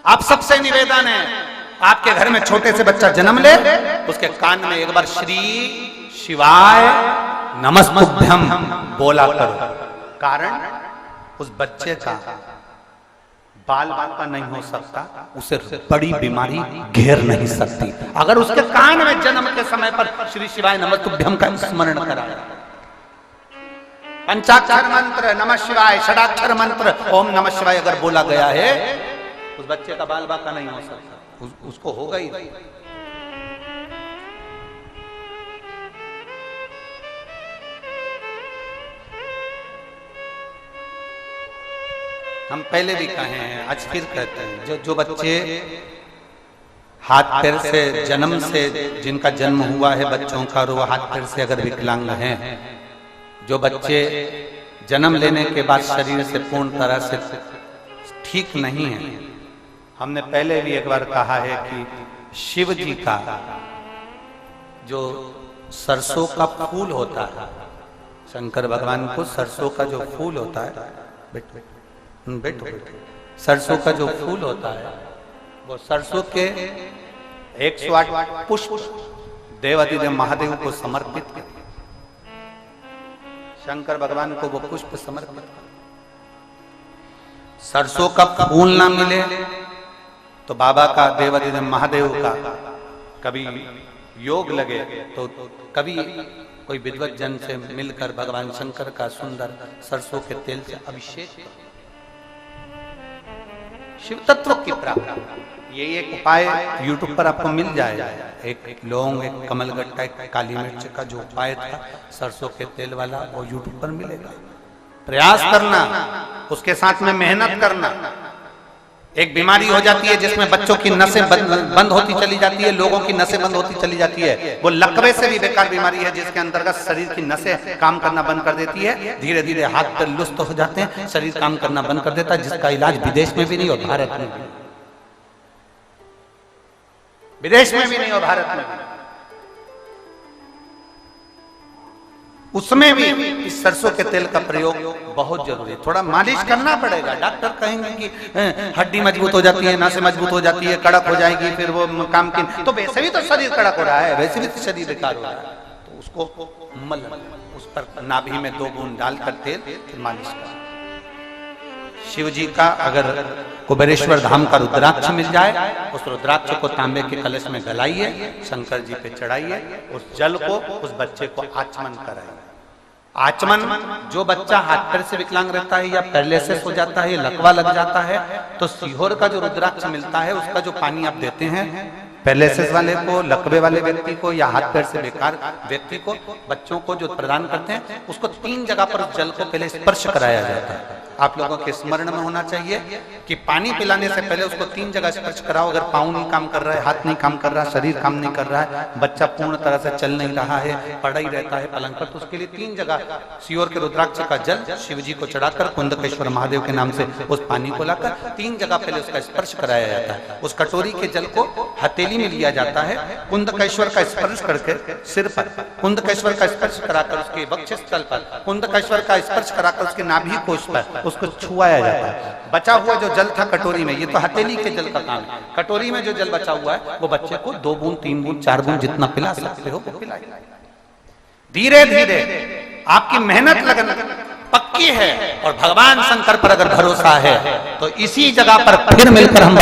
आप सबसे निवेदन है, आपके घर में छोटे से बच्चा जन्म ले, उसके कान में एक बार श्री शिवाय नमस्तुभ्यम बोला करो। कारण उस बच्चे का बाल बाका नहीं हो सकता, उसे बड़ी बीमारी घेर नहीं सकती अगर उसके कान में जन्म के समय पर श्री शिवाय नमस्तुभ्यम का स्मरण करा। पंचाक्षर मंत्र नमः शिवाय, षडाक्षर मंत्र ओम नमः शिवाय अगर बोला गया है, उस बच्चे का बाल बाका नहीं हो सकता, उसको होगा ही नहीं। हम पहले भी कहे हैं, आज फिर कहते हैं, जो बच्चे हाथ पैर से जन्म से जिनका जन्म हुआ है बच्चों का, और वो हाथ पैर से अगर विकलांग हैं, जो बच्चे जन्म लेने के बाद शरीर से पूर्ण तरह से ठीक नहीं है, हमने पहले भी एक बार कहा है कि शिव जी का जो सरसों का फूल होता है, शंकर भगवान को सरसों का जो फूल होता है, बेटो सरसों का जो फूल होता है, वो सरसों के 108 पुष्प देवादिदेव महादेव को समर्पित कर, शंकर भगवान को वो पुष्प समर्पित कर। सरसों का फूल ना मिले तो बाबा का, देवादिदेव महादेव का कभी योग लगे तो कभी कोई विद्वत जन से मिलकर भगवान शंकर का सुंदर सरसों के तेल से अभिषेक करो। शिव तत्व की प्राप्ति, ये एक उपाय YouTube पर आपको मिल जाएगा। एक लौंग, एक कमलगट्टा, एक काली मिर्च का जो उपाय था सरसों के तेल वाला, वो YouTube पर मिलेगा। प्रयास करना, उसके साथ में मेहनत करना। एक बीमारी हो जाती है जिसमें बच्चों की नसें बंद होती चली जाती है, लोगों की नसें बंद होती चली जाती है। वो लकवे से भी बेकार बीमारी है, जिसके अंतर्गत शरीर की नसें काम करना बंद कर देती है, धीरे धीरे हाथ पैर लुस्त हो जाते हैं, शरीर काम करना बंद कर देता है, जिसका इलाज विदेश में भी नहीं और भारत में भी, विदेश में भी नहीं और भारत में भी। उसमें भी इस सरसों के तेल का प्रयोग बहुत जरूरी है। थोड़ा मालिश करना पड़ेगा, डॉक्टर कहेंगे कि हड्डी मजबूत हो जाती है, नसें मजबूत हो जाती है, कड़क हो जाएगी, फिर वो काम की, तो वैसे भी तो शरीर कड़क हो रहा है, वैसे भी तो शरीर बेकार हो रहा है, तो उसको मल, उस पर नाभि में 2 बूंद डालकर तेल फिर मालिश कर। शिव जी का अगर कुबेरेश्वर धाम का रुद्राक्ष मिल जाए, उस रुद्राक्ष को तांबे के कलश में गलाइए, शंकर जी पे चढ़ाइए, उस जल को उस बच्चे को आचमन कराइए। आचमन, जो बच्चा हाथ पैर से विकलांग रहता है या पैरालिसिस हो जाता है, लकवा लग जाता है, तो सीहोर का जो रुद्राक्ष मिलता है, उसका जो पानी आप देते हैं पैरालिसिस वाले को, लकवे वाले व्यक्ति को या हाथ पैर से बेकार व्यक्ति को, बच्चों को जो प्रदान करते हैं, उसको 3 जगह पर जल को पहले स्पर्श कराया जाता है। आप लोगों के स्मरण में होना चाहिए कि पानी पिलाने से पहले उसको 3 जगह स्पर्श कराओ। अगर पाँव नहीं काम कर रहा है, हाथ नहीं काम कर रहा है, शरीर काम नहीं कर रहा है, बच्चा पूर्ण तरह से चल नहीं रहा है, पड़ा ही रहता है पलंग पर, तो उसके लिए 3 जगह सीहोर के रुद्राक्ष का जल शिव जी को चढ़ाकर कुंदकेश्वर महादेव के नाम से उस पानी को लाकर 3 जगह पहले उसका स्पर्श कराया जाता है। उस कटोरी के जल को हथेली में लिया जाता है, कुंदकेश्वर का स्पर्श करके सिर पर, कुंदकेश्वर का स्पर्श कराकर उसके वक्षस्थल पर, कुंदकेश्वर का स्पर्श कराकर उसके नाभि कोश पर उसको छुआया जाता है। बचा हुआ जो जल था कटोरी में, ये तो हथेली के जल का काम है, कटोरी में जो जल बचा हुआ है वो बच्चे को 2 बूंद 3 बूंद 4 बूंद जितना पिला सकते हो वो पिलाइए। धीरे धीरे आपकी मेहनत लगन पक्की है और भगवान शंकर पर अगर भरोसा है तो इसी जगह पर फिर मिलकर हम